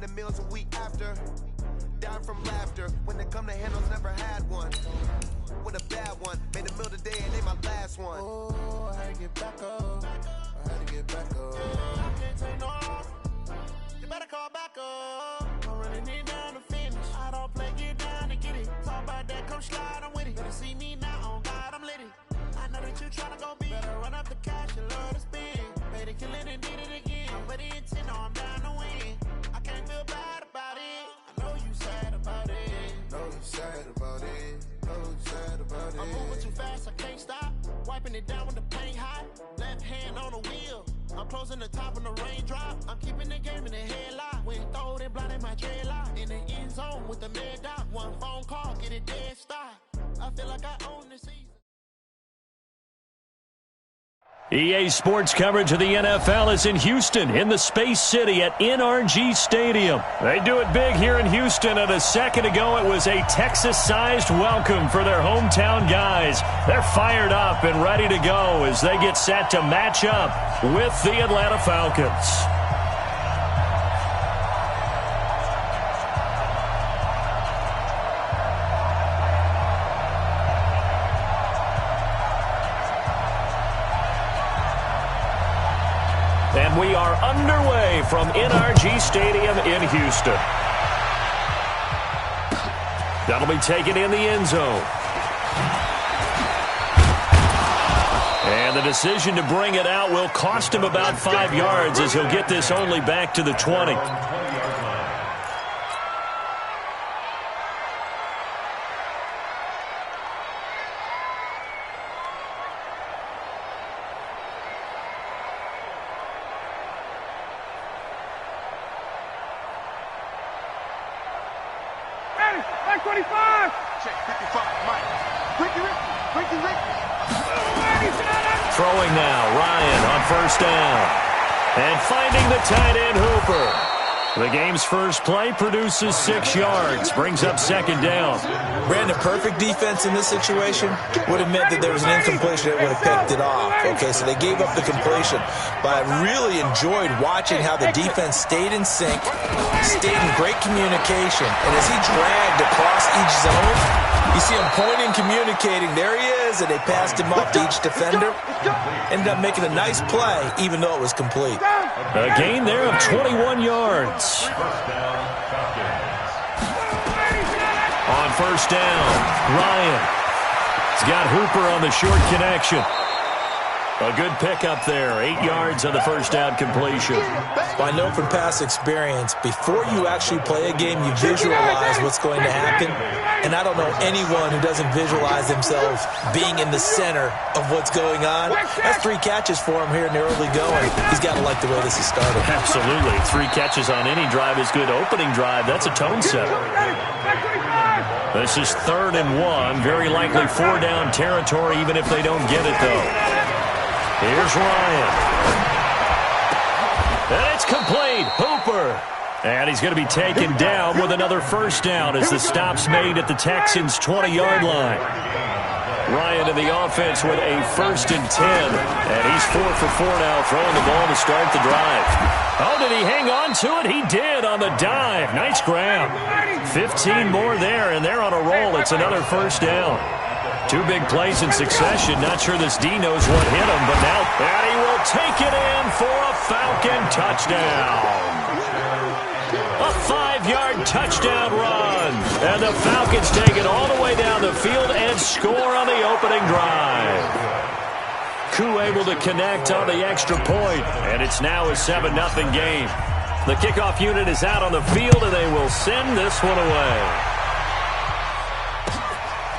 The meals a week after, down from laughter. When it come to handles, never had one. With a bad one, made a meal today and they my last one. Oh, I had to get back up. I had to get back up. I can't take no off. You better call back up. I'm running it down to finish. I don't play, get down to get it. Talk about that, come slide, I'm with it. Better see me now, on God, I'm litty. I know that you tryna go big. Better run up the cash, you love to spend. Better kill it and did it again. I'm with the intent, no, I'm down to win. I can't feel bad about it. I know you sad about it. Know you sad about it. Know you sad about it. I'm moving too fast, I can't stop. Wiping it down with the paint hot. Left hand on the wheel. I'm closing the top on the raindrop. I'm keeping the game in the headlock. When throwed and blinded my dreadlock. In the end zone with the mad dot. One phone call, get it dead stop. I feel like I own this season. EA Sports coverage of the NFL is in Houston, in the Space City at NRG Stadium. They do it big here in Houston, and a second ago it was a Texas-sized welcome for their hometown guys. They're fired up and ready to go as they get set to match up with the Atlanta Falcons. And we are underway from NRG Stadium in Houston. That'll be taken in the end zone. And the decision to bring it out will cost him about 5 yards as he'll get this only back to the 20. Back 25. Check 55, Mike. Ricky. Throwing now, Ryan on first down. And finding the tight end, Hooper. The game's first play produces 6 yards, brings up second down. Brandon, perfect defense in this situation would have meant that there was an incompletion that would have picked it off. Okay, so they gave up the completion. But I really enjoyed watching how the defense stayed in sync, stayed in great communication. And as he dragged across each zone, you see him pointing, communicating. There he is, and they passed him off to each defender. Ended up making a nice play, even though it was complete. A gain there of 21 yards. On first down, Ryan. He's got Hooper on the short connection. A good pickup there, 8 yards on the first down completion. I know from past experience, before you actually play a game, you visualize what's going to happen. And I don't know anyone who doesn't visualize themselves being in the center of what's going on. That's 3 catches for him here in the early going. He's got to like the way this is started. Absolutely. 3 catches on any drive is good. Opening drive, that's a tone setter. This is 3rd and 1. Very likely 4-down territory, even if they don't get it, though. Here's Ryan. And it's complete. Hooper. And he's going to be taken down with another first down as the stop's made at the Texans' 20-yard line. Ryan in the offense with a 1st and 10. And he's 4 for 4 now, throwing the ball to start the drive. Oh, did he hang on to it? He did on the dive. Nice grab. 15 more there, and they're on a roll. It's another first down. 2 big plays in succession. Not sure this D knows what hit him, but now and he will take it in for a Falcon touchdown. A 5-yard touchdown run. And the Falcons take it all the way down the field and score on the opening drive. Koo able to connect on the extra point, and it's now a 7-0 game. The kickoff unit is out on the field, and they will send this one away.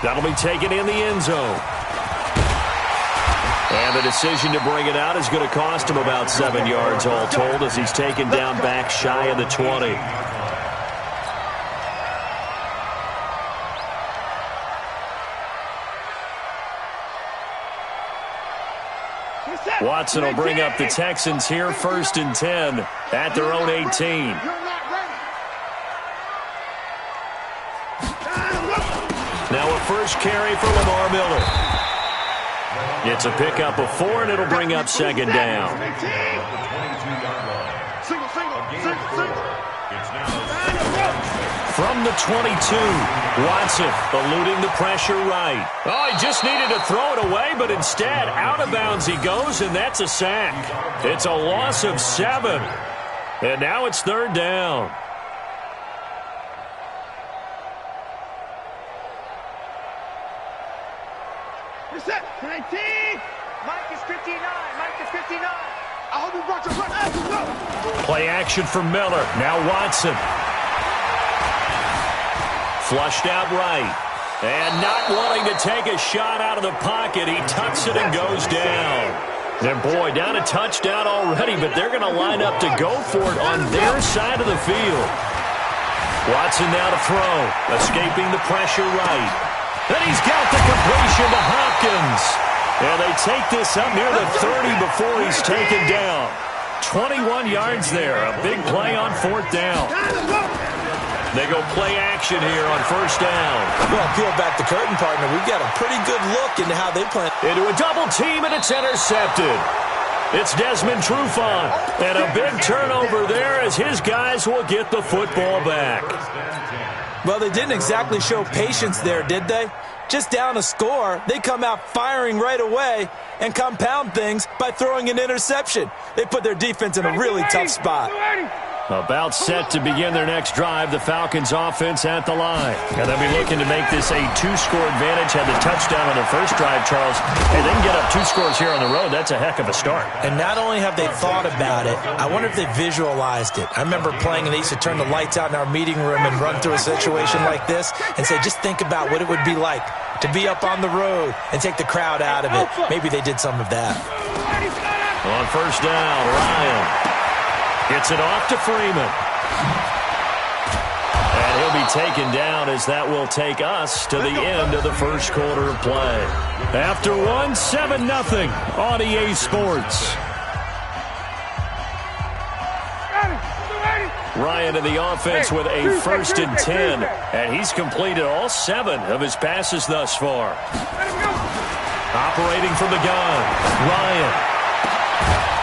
That'll be taken in the end zone. And the decision to bring it out is going to cost him about 7 yards all told as he's taken down back shy of the 20. Watson will bring up the Texans here, 1st and 10 at their own 18. Now a first carry for Lamar Miller. It's a pickup of 4, and it'll bring up 2nd down. From the 22, Watson eluding the pressure right. Oh, he just needed to throw it away, but instead, out of bounds he goes, and that's a sack. It's a loss of 7. And now it's 3rd down. You're set. 19. Mike is 59. Mike is 59. I hope you brought your run. Play action for Miller. Now Watson. Flushed out right. And not wanting to take a shot out of the pocket, he tucks it and goes down. And boy, down a touchdown already, but they're going to line up to go for it on their side of the field. Watson now to throw. Escaping the pressure right. And he's got the completion to Hopkins. And they take this up near the 30 before he's taken down. 21 yards there. A big play on 4th down. They go play action here on 1st down. Well, peel back the curtain, partner. We've got a pretty good look into how they play. Into a double team, and it's intercepted. It's Desmond Trufant. And a big turnover there as his guys will get the football back. Well, they didn't exactly show patience there, did they? Just down a score, they come out firing right away and compound things by throwing an interception. They put their defense in a really tough spot. About set to begin their next drive, the Falcons offense at the line. And they'll be looking to make this a 2-score advantage. Had the touchdown on their first drive, Charles. Hey, they can get up 2 scores here on the road. That's a heck of a start. And not only have they thought about it, I wonder if they visualized it. I remember playing and they used to turn the lights out in our meeting room and run through a situation like this and say, just think about what it would be like to be up on the road and take the crowd out of it. Maybe they did some of that. On 1st down, Ryan gets it off to Freeman. And he'll be taken down as that will take us to the end of the 1st quarter of play. After 1, 7-0 on EA Sports. Ryan in the offense with a 1st and 10. And he's completed all 7 of his passes thus far. Operating from the gun, Ryan.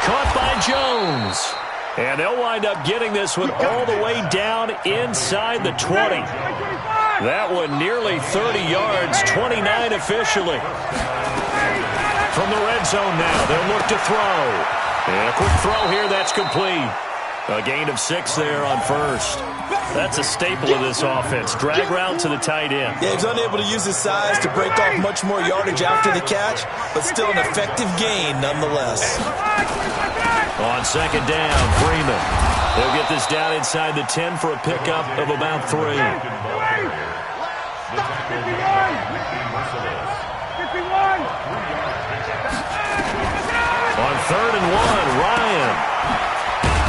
Caught by Jones. And they'll wind up getting this one all the way down inside the 20. That one nearly 30 yards, 29 officially. From the red zone now, they'll look to throw. And a quick throw here, that's complete. A gain of 6 there on 1st. That's a staple of this offense. Drag route to the tight end. Yeah, he's unable to use his size to break off much more yardage after the catch, but still an effective gain nonetheless. On 2nd down, Freeman. They'll get this down inside the 10 for a pickup of about 3. On 3rd and 1, Ryan.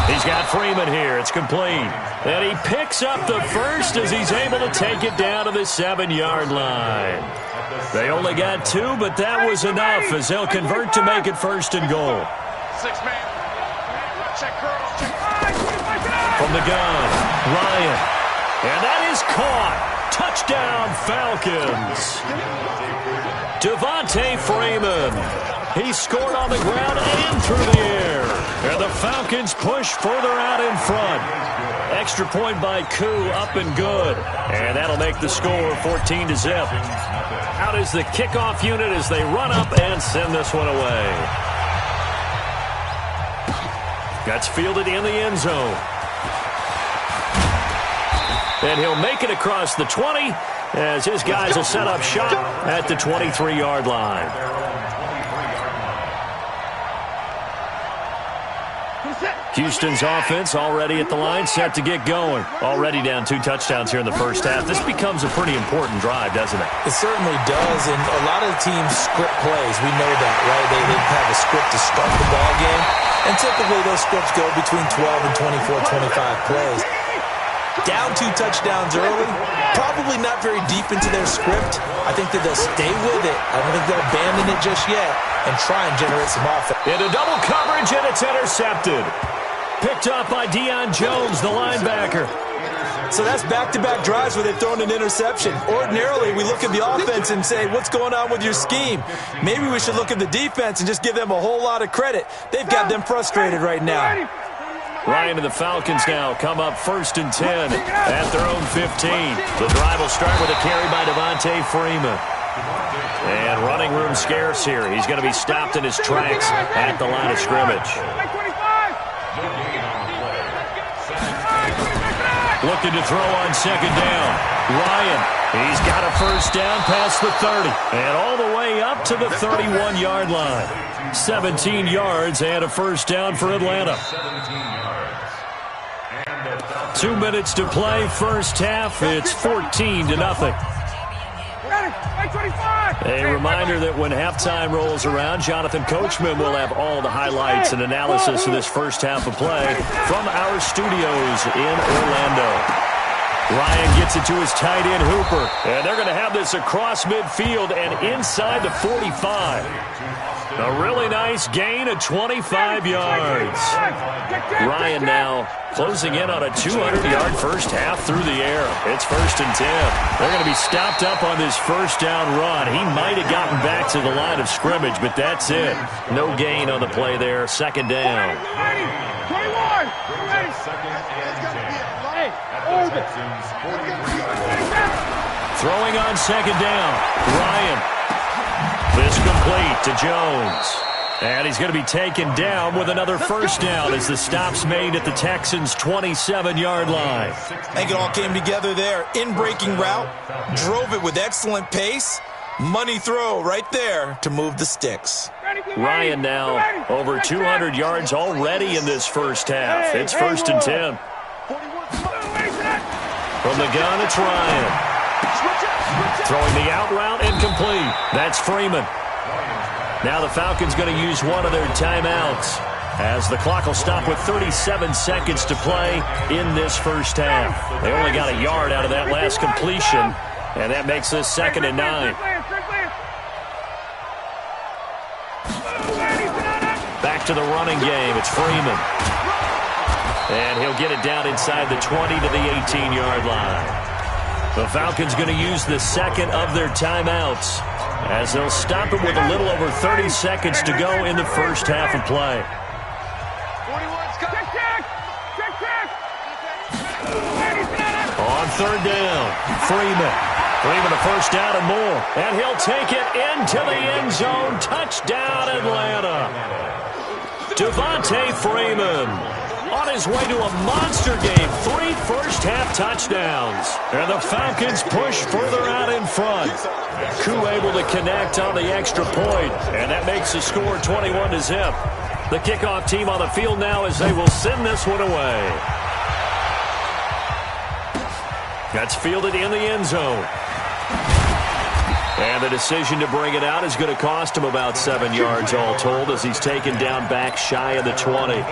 He's got Freeman here. It's complete. And he picks up the 1st as he's able to take it down to the 7-yard line. They only got 2, but that was enough as they'll convert to make it 1st and goal. 6-man. Check girls. Check. From the gun, Ryan. And that is caught. Touchdown, Falcons. Devontae Freeman. He scored on the ground and through the air. And the Falcons push further out in front. Extra point by Koo, up and good. And that'll make the score 14-0. Out is the kickoff unit as they run up and send this one away. That's fielded in the end zone. And he'll make it across the 20 as his guys will set up shop at the 23-yard line. Houston's offense already at the line, set to get going. Already down 2 touchdowns here in the first half. This becomes a pretty important drive, doesn't it? It certainly does, and a lot of the teams script plays. We know that, right? They have a script to start the ball game, and typically those scripts go between 12 and 24, 25 plays. Down 2 touchdowns early, probably not very deep into their script. I think that they'll stay with it. I don't think they'll abandon it just yet and try and generate some offense. Into double coverage, and it's intercepted. Picked up by Deion Jones, the linebacker. So that's back-to-back drives where they've thrown an interception. Ordinarily, we look at the offense and say, what's going on with your scheme? Maybe we should look at the defense and just give them a whole lot of credit. They've got them frustrated right now. Ryan and the Falcons now come up 1st and 10 at their own 15. The drive will start with a carry by Devontae Freeman. And running room scarce here. He's going to be stopped in his tracks at the line of scrimmage. Looking to throw on 2nd down. Ryan, he's got a 1st down past the 30. And all the way up to the 31-yard line. 17 yards and a 1st down for Atlanta. 2 minutes to play, 1st half. It's 14-0. A reminder that when halftime rolls around, Jonathan Coachman will have all the highlights and analysis of this 1st half of play from our studios in Orlando. Ryan gets it to his tight end, Hooper. And they're going to have this across midfield and inside the 45. A really nice gain of 25 yards. Ryan now closing in on a 200-yard 1st half through the air. It's 1st and 10. They're going to be stopped up on this 1st down run. He might have gotten back to the line of scrimmage, but that's it. No gain on the play there. 2nd down. 21. Throwing on 2nd down. Ryan. This complete to Jones. And he's going to be taken down with another 1st down as the stop's made at the Texans' 27-yard line. I think it all came together there. In-breaking route, drove it with excellent pace. Money throw right there to move the sticks. Ryan now over 200 yards already in this 1st half. It's 1st and 10. From the gun, it's Ryan. Throwing the out route incomplete. That's Freeman. Now the Falcons going to use one of their timeouts as the clock will stop with 37 seconds to play in this 1st half. They only got a yard out of that last completion, and that makes this 2nd and 9. Back to the running game. It's Freeman. And he'll get it down inside the 20 to the 18-yard line. The Falcons going to use the 2nd of their timeouts as they'll stop it with a little over 30 seconds to go in the 1st half of play. On 3rd down, Freeman. Freeman a 1st down and more. And he'll take it into the end zone. Touchdown, Atlanta. Devontae Freeman on his way to a monster game. 3 first-half touchdowns. And the Falcons push further out in front. Koo able to connect on the extra point. And that makes the score 21-0. The kickoff team on the field now as they will send this one away. That's fielded in the end zone. And the decision to bring it out is going to cost him about 7 yards all told as he's taken down back shy of the 20.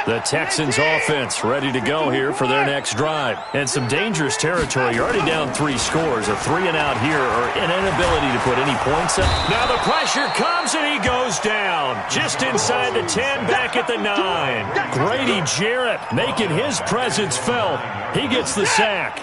The Texans offense ready to go here for their next drive. And some dangerous territory. You're already down 3 scores. A 3-and-out here or an inability to put any points up. Now the pressure comes and he goes down. Just inside the 10, back at the 9. Grady Jarrett making his presence felt. He gets the sack.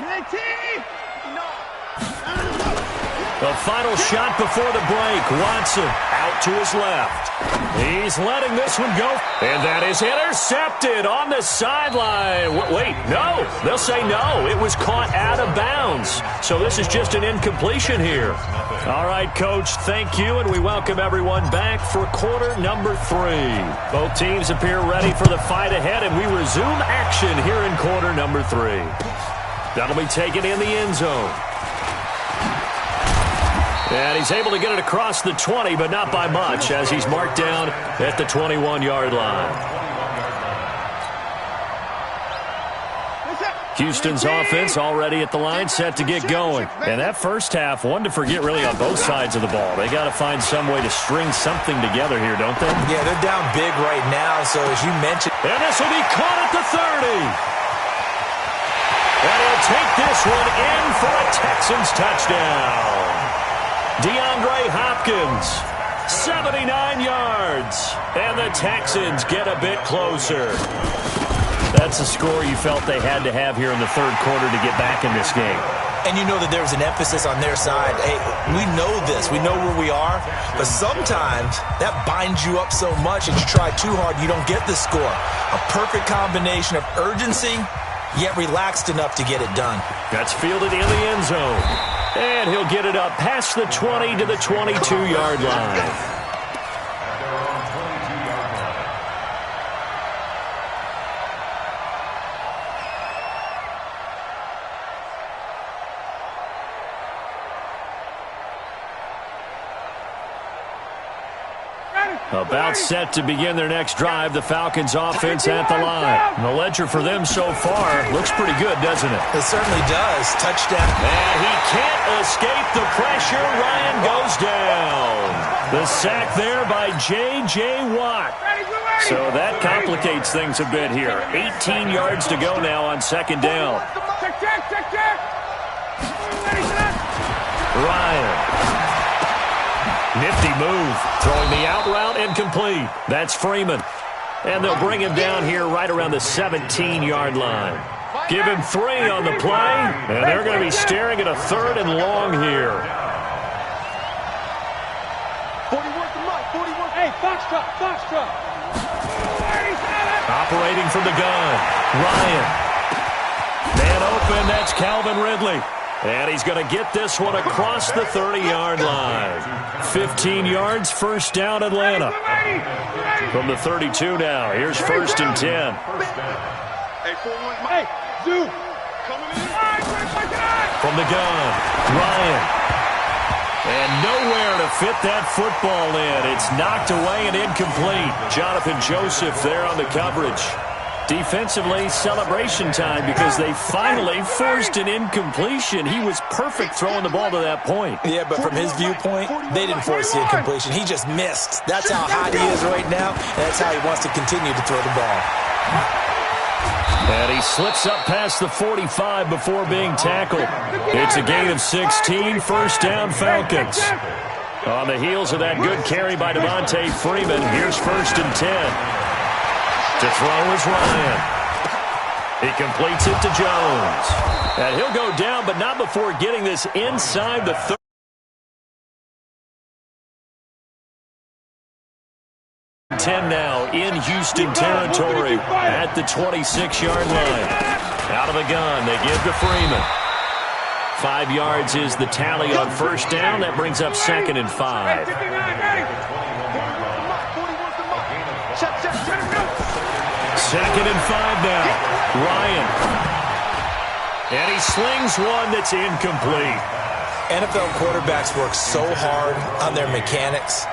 The final shot before the break. Watson out to his left. He's letting this one go. And that is intercepted on the sideline. Wait, no. They'll say no. It was caught out of bounds. So this is just an incompletion here. All right, Coach, thank you. And we welcome everyone back for quarter number 3. Both teams appear ready for the fight ahead. And we resume action here in quarter number 3. That'll be taken in the end zone. And he's able to get it across the 20, but not by much, as he's marked down at the 21-yard line. Houston's offense already at the line, set to get going. And that first half, one to forget really on both sides of the ball. They got to find some way to string something together here, don't they? Yeah, they're down big right now, so as you mentioned. And this will be caught at the 30. And he'll take this one in for a Texans touchdown. DeAndre Hopkins, 79 yards, and the Texans get a bit closer. That's a score you felt they had to have here in the third quarter to get back in this game. And you know that there's an emphasis on their side. Hey, we know this. We know where we are. But sometimes that binds you up so much that you try too hard, you don't get the score. A perfect combination of urgency, yet relaxed enough to get it done. That's fielded in the end zone. And he'll get it up past the 20 to the 22-yard line. About set to begin their next drive, the Falcons offense at the line. The ledger for them so far looks pretty good, doesn't it? It certainly does. Touchdown. And he can't escape the pressure. Ryan goes down. The sack there by J.J. Watt. So that complicates things a bit here. 18 yards to go now on second down. Ryan. Nifty move, throwing the out route incomplete. That's Freeman. And they'll bring him down here right around the 17-yard line. Give him 3 on the play, and they're going to be staring at a 3rd and long here. 41 to Mike, 41. Hey, Foxtrot. Operating from the gun, Ryan. Man open, that's Calvin Ridley. And he's going to get this one across the 30-yard line. 15 yards, first down, Atlanta. From the 32 now, here's 1st and 10. Hey, Zoo. From the gun, Ryan. And nowhere to fit that football in. It's knocked away and incomplete. Jonathan Joseph there on the coverage. Defensively, celebration time because they finally forced an incompletion. He was perfect throwing the ball to that point. Yeah, but from his viewpoint, they didn't force the incompletion. He just missed. That's how hot he is right now, and that's how he wants to continue to throw the ball. And he slips up past the 45 before being tackled. It's a gain of 16, first down Falcons. On the heels of that good carry by Devontae Freeman, here's 1st and 10. To throw is Ryan. He completes it to Jones. And he'll go down, but not before getting this inside the 10 now in Houston territory at the 26-yard line. Out of the gun, they give to Freeman. 5 yards is the tally on first down. That brings up 2nd and 5. Second and 5 now. Ryan. And he slings one that's incomplete. NFL quarterbacks work so hard on their mechanics,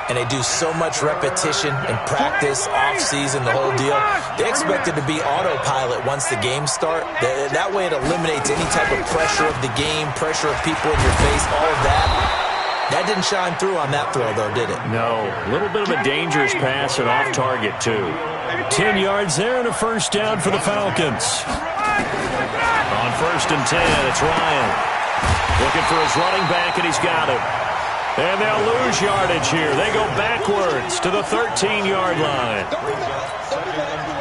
and they do so much repetition and practice, off-season, the whole deal. They expect it to be autopilot once the games start. That way it eliminates any type of pressure of the game, pressure of people in your face, all of that. That didn't shine through on that throw, though, did it? No. A little bit of a dangerous pass and off target, too. 10 yards there and a first down for the Falcons. On 1st and 10, it's Ryan. Looking for his running back, and he's got him. And they'll lose yardage here. They go backwards to the 13-yard line.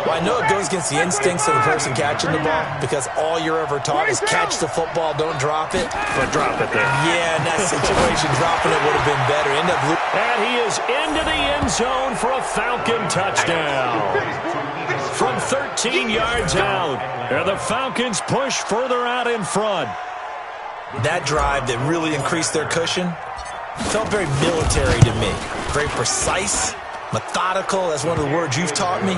Well, I know it goes against the instincts of the person catching the ball because all you're ever taught is catch the football, don't drop it. But drop it there. Yeah, in that situation, dropping it would have been better. And he is into the end zone for a Falcon touchdown. From 13 yards out, and the Falcons push further out in front. That drive that really increased their cushion felt very military to me. Very precise, methodical. That's one of the words you've taught me.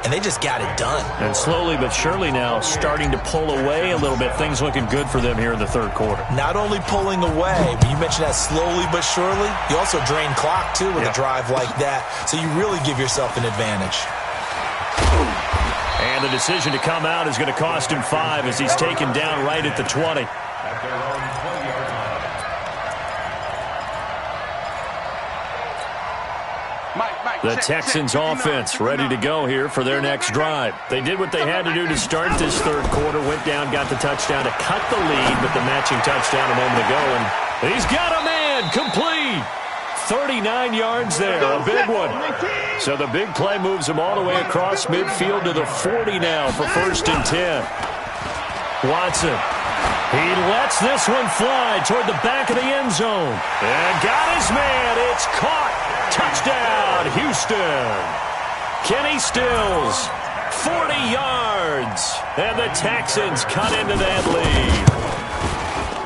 And they just got it done. And slowly but surely now starting to pull away a little bit. Things looking good for them here in the 3rd quarter. Not only pulling away, but you mentioned that slowly but surely. You also drain clock, too, with a drive like that. So you really give yourself an advantage. And the decision to come out is going to cost him 5 as he's taken down right at the 20. The Texans offense ready to go here for their next drive. They did what they had to do to start this 3rd quarter, went down, got the touchdown to cut the lead, but the matching touchdown a moment ago, and he's got a man complete. 39 yards there, a big one. So the big play moves him all the way across midfield to the 40 now for 1st and 10. Watson He lets this one fly toward the back of the end zone. And got his man. It's caught. Touchdown, Houston. Kenny Stills, 40 yards. And the Texans cut into that lead.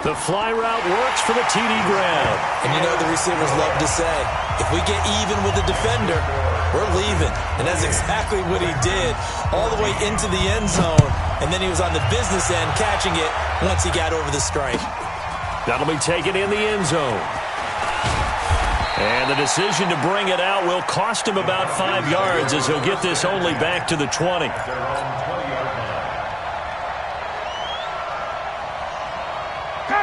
The fly route works for the TD grab. And you know the receivers love to say, if we get even with the defender, we're leaving. And that's exactly what he did all the way into the end zone. And then he was on the business end catching it once he got over the stripe. That'll be taken in the end zone. And the decision to bring it out will cost him about 5 yards as he'll get this only back to the 20.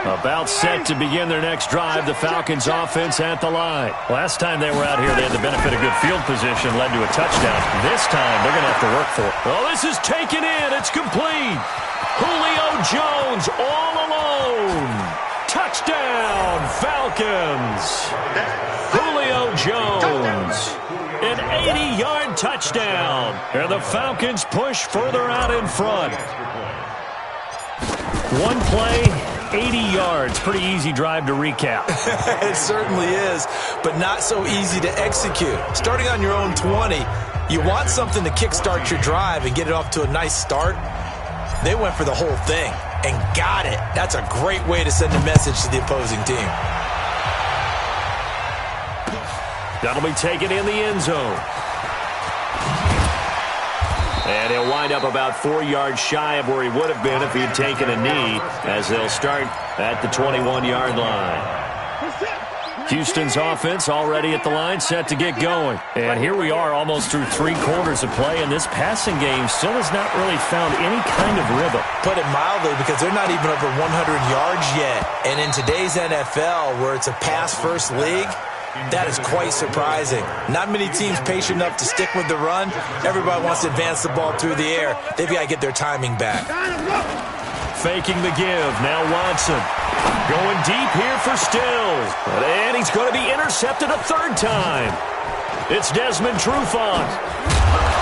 About set to begin their next drive, the Falcons offense at the line. Last time they were out here, they had the benefit of good field position, led to a touchdown. This time, they're going to have to work for it. Oh, this is taken in. It's complete. Julio Jones all alone. Touchdown, Falcons. Julio Jones. An 80-yard touchdown. And the Falcons push further out in front. One play, 80 yards. Pretty easy drive to recap. It certainly is, but not so easy to execute. Starting on your own 20, you want something to kickstart your drive and get it off to a nice start. They went for the whole thing and got it. That's a great way to send a message to the opposing team. That'll be taken in the end zone. And he'll wind up about 4 yards shy of where he would have been if he had taken a knee, as they'll start at the 21-yard line. Houston's offense already at the line, set to get going. And here we are almost through 3 quarters of play, and this passing game still has not really found any kind of rhythm. Put it mildly, because they're not even over 100 yards yet. And in today's NFL, where it's a pass-first league, that is quite surprising. Not many teams patient enough to stick with the run. Everybody wants to advance the ball through the air. They've got to get their timing back. Faking the give. Now Watson. Going deep here for Stills. And he's going to be intercepted a 3rd time. It's Desmond Trufant.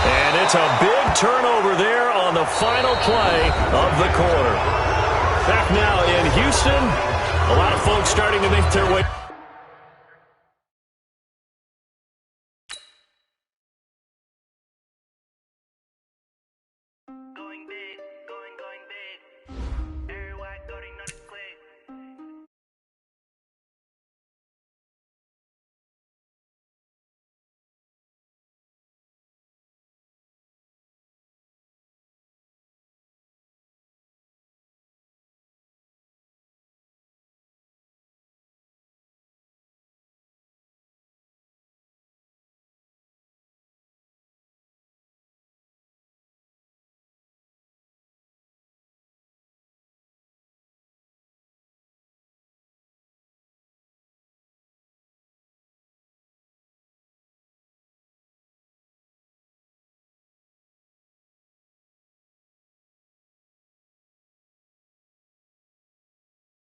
And it's a big turnover there on the final play of the quarter. Back now in Houston. A lot of folks starting to make their way.